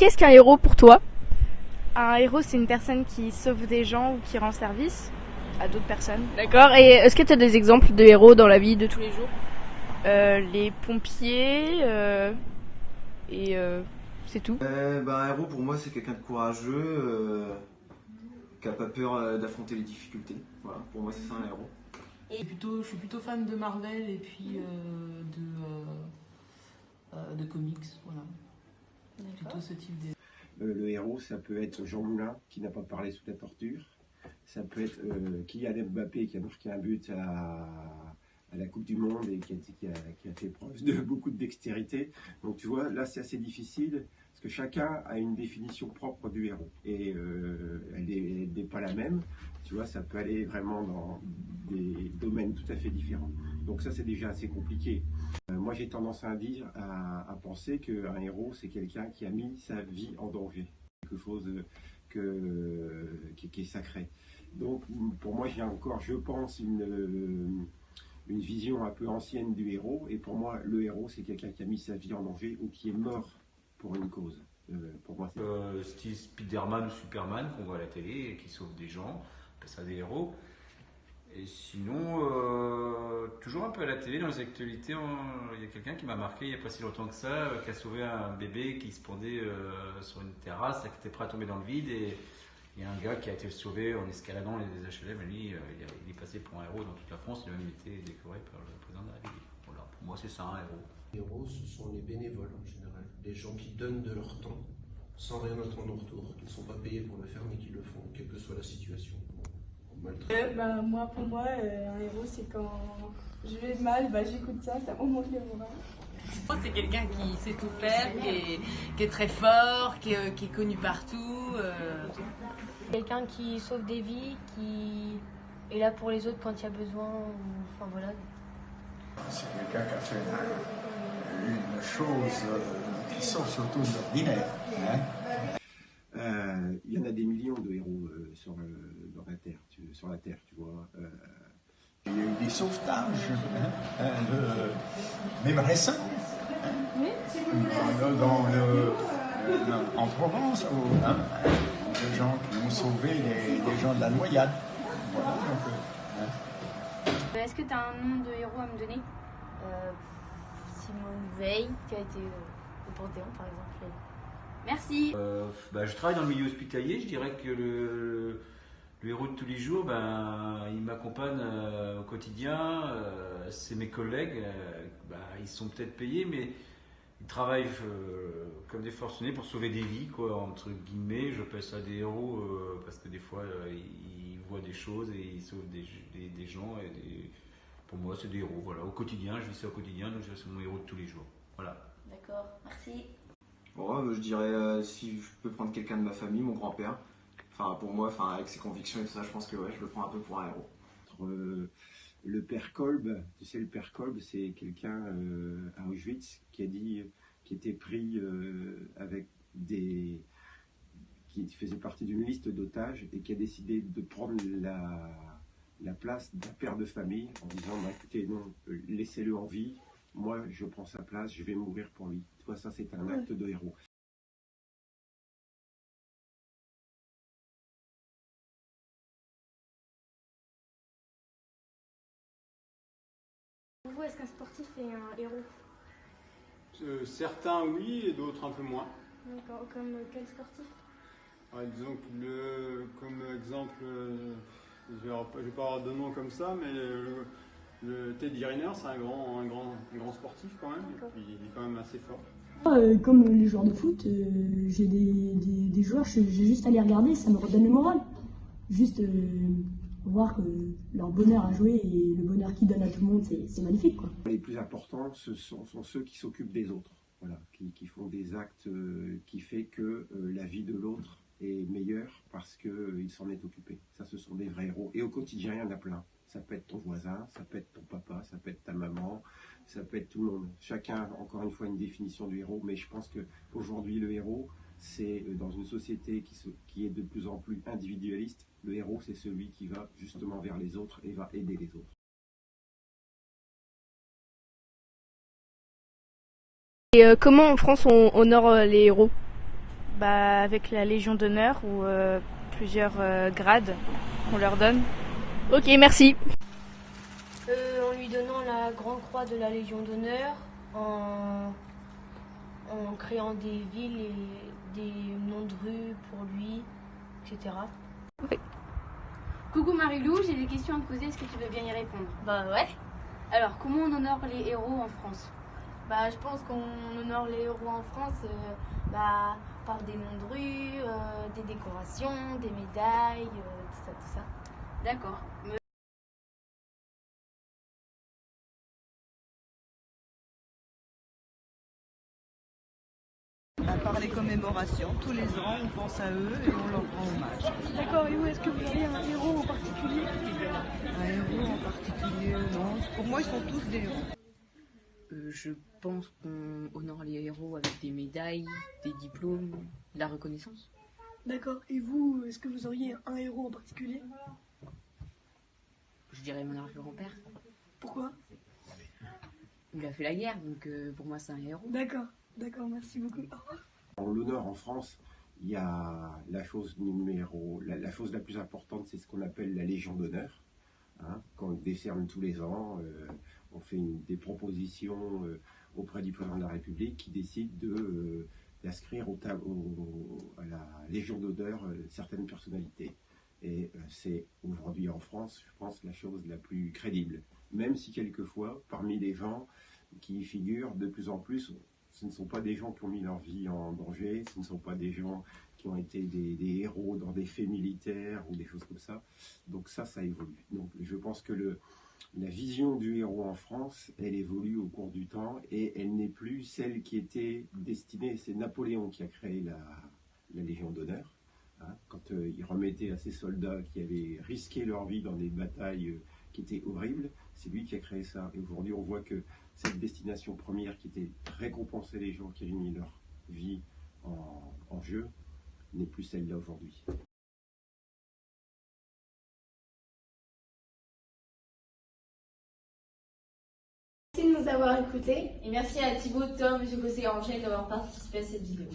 qu'est-ce qu'un héros pour toi? Un héros, c'est une personne qui sauve des gens ou qui rend service à d'autres personnes. D'accord. Et est-ce que tu as des exemples de héros dans la vie de tous les jours? Les pompiers et c'est tout. Un héros pour moi c'est quelqu'un de courageux, qui n'a pas peur d'affronter les difficultés. Voilà, pour moi c'est ça un héros. Je suis plutôt fan de Marvel et puis de comics, voilà. Plutôt ce type de... Le héros, ça peut être Jean Moulin, qui n'a pas parlé sous la torture. Ça peut être Kylian Mbappé, qui a marqué un but à la Coupe du Monde et qui a fait preuve de beaucoup de dextérité. Donc tu vois, là c'est assez difficile, parce que chacun a une définition propre du héros. Et elle n'est pas la même. Tu vois, ça peut aller vraiment dans des domaines tout à fait différents. Donc ça c'est déjà assez compliqué. Moi j'ai tendance à penser qu'un héros c'est quelqu'un qui a mis sa vie en danger. Quelque chose qui est sacré. Donc pour moi j'ai encore, je pense, une vision un peu ancienne du héros. Et pour moi le héros c'est quelqu'un qui a mis sa vie en danger ou qui est mort pour une cause. Pour moi, style Spider-Man ou Superman qu'on voit à la télé et qui sauve des gens, on appelle ça des héros. Et sinon, toujours un peu à la télé, dans les actualités, il y a quelqu'un qui m'a marqué il n'y a pas si longtemps que ça, qui a sauvé un bébé qui se pendait sur une terrasse, qui était prêt à tomber dans le vide. Et il y a un gars qui a été sauvé en escaladant les HLM. Et lui, il est passé pour un héros dans toute la France. Il a même été décoré par le président de la République. Voilà, pour moi, c'est ça un héros. Les héros, ce sont les bénévoles en général. Les gens qui donnent de leur temps sans rien attendre en retour, qui ne sont pas payés pour le faire, mais qui le font, quelle que soit la situation. Pour moi, un héros, c'est quand je vais mal, j'écoute ça me remonte les moral. C'est quelqu'un qui sait tout faire, qui est très fort, qui est connu partout. Quelqu'un qui sauve des vies, qui est là pour les autres quand il y a besoin. Enfin voilà. C'est quelqu'un qui a fait une chose qui sort surtout de l'ordinaire. Il y en a des millions de héros sur la Terre, tu vois. Il y a eu des sauvetages, même récents, en Provence, des gens qui ont sauvé les gens de la noyade. Voilà, Est-ce que tu as un nom de héros à me donner? Simone Veil, qui a été au Panthéon par exemple. Merci. Je travaille dans le milieu hospitalier, je dirais que le héros de tous les jours, il m'accompagne au quotidien, c'est mes collègues, ils sont peut-être payés, mais ils travaillent comme des forcenés pour sauver des vies, quoi, entre guillemets. Je appelle ça des héros parce que des fois ils voient des choses et ils sauvent des gens. Pour moi, c'est des héros. Voilà. Au quotidien, je vis ça au quotidien, donc c'est mon héros de tous les jours. Voilà. D'accord, merci. Bon, je dirais si je peux prendre quelqu'un de ma famille, mon grand-père. Enfin, pour moi, avec ses convictions et tout ça, je pense que je le prends un peu pour un héros. Le père Kolb, tu sais, le père Kolb, c'est quelqu'un à Auschwitz qui était pris qui faisait partie d'une liste d'otages et qui a décidé de prendre la place d'un père de famille en disant écoutez, non, laissez-le en vie, moi je prends sa place, je vais mourir pour lui. Tu vois, ça c'est un acte de héros. Pour vous, est-ce qu'un sportif est un héros? Certains oui et d'autres un peu moins. D'accord, comme quel sportif? Disons que comme exemple, je vais pas avoir de nom comme ça, mais le Teddy Riner, c'est un grand sportif quand même, et puis il est quand même assez fort. Comme les joueurs de foot, j'ai des joueurs, j'ai juste à les regarder, ça me redonne le moral. Juste voir leur bonheur à jouer et le bonheur qu'ils donnent à tout le monde, c'est magnifique, quoi. Les plus importants, ce sont ceux qui s'occupent des autres, voilà, qui font des actes qui fait que la vie de l'autre est meilleure parce qu'il s'en est occupé. Ça, ce sont des vrais héros. Et au quotidien, il y en a plein. Ça peut être ton voisin, ça peut être ton papa, ça peut être ta maman, ça peut être tout le monde. Chacun, encore une fois, une définition du héros, mais je pense qu'aujourd'hui, le héros, c'est dans une société qui est de plus en plus individualiste, le héros, c'est celui qui va justement vers les autres et va aider les autres. Et comment en France on honore les héros? Avec la Légion d'honneur ou plusieurs grades qu'on leur donne. Ok, merci. En lui donnant la grande croix de la Légion d'honneur, en créant des villes et des noms de rues pour lui, etc. Oui. Coucou Marilou, j'ai des questions à te poser, est-ce que tu veux bien y répondre? Bah ouais. Alors, comment on honore les héros en France? Je pense qu'on honore les héros en France par des noms de rues, des décorations, des médailles, tout ça. D'accord. Par les commémorations, tous les ans, on pense à eux et on leur rend hommage. D'accord, et où est-ce que vous avez un héros en particulier? Un héros en particulier, non. Pour moi, ils sont tous des héros. Je pense qu'on honore les héros avec des médailles, des diplômes, de la reconnaissance. D'accord, et vous, est-ce que vous auriez un héros en particulier? Je dirais mon arrière-grand-père. Pourquoi? Il a fait la guerre, donc pour moi c'est un héros. D'accord, merci beaucoup. En l'honneur en France, il y a la chose la chose la plus importante, c'est ce qu'on appelle la Légion d'honneur, hein, qu'on décerne tous les ans. On fait des propositions auprès du président de la République qui décide d'inscrire à la Légion d'honneur certaines personnalités. Et c'est aujourd'hui en France, je pense, la chose la plus crédible. Même si quelquefois, parmi les gens qui y figurent de plus en plus, ce ne sont pas des gens qui ont mis leur vie en danger, ce ne sont pas des gens qui ont été des héros dans des faits militaires ou des choses comme ça. Donc ça évolue. Donc je pense que la vision du héros en France, elle évolue au cours du temps et elle n'est plus celle qui était destinée. C'est Napoléon qui a créé la Légion d'honneur, hein, quand il remettait à ses soldats qui avaient risqué leur vie dans des batailles qui étaient horribles. C'est lui qui a créé ça. Et aujourd'hui, on voit que cette destination première qui était récompenser les gens qui avaient mis leur vie en jeu n'est plus celle-là aujourd'hui. Merci de nous avoir écoutés et merci à Thibaut, Tom, José et Angèle d'avoir participé à cette vidéo.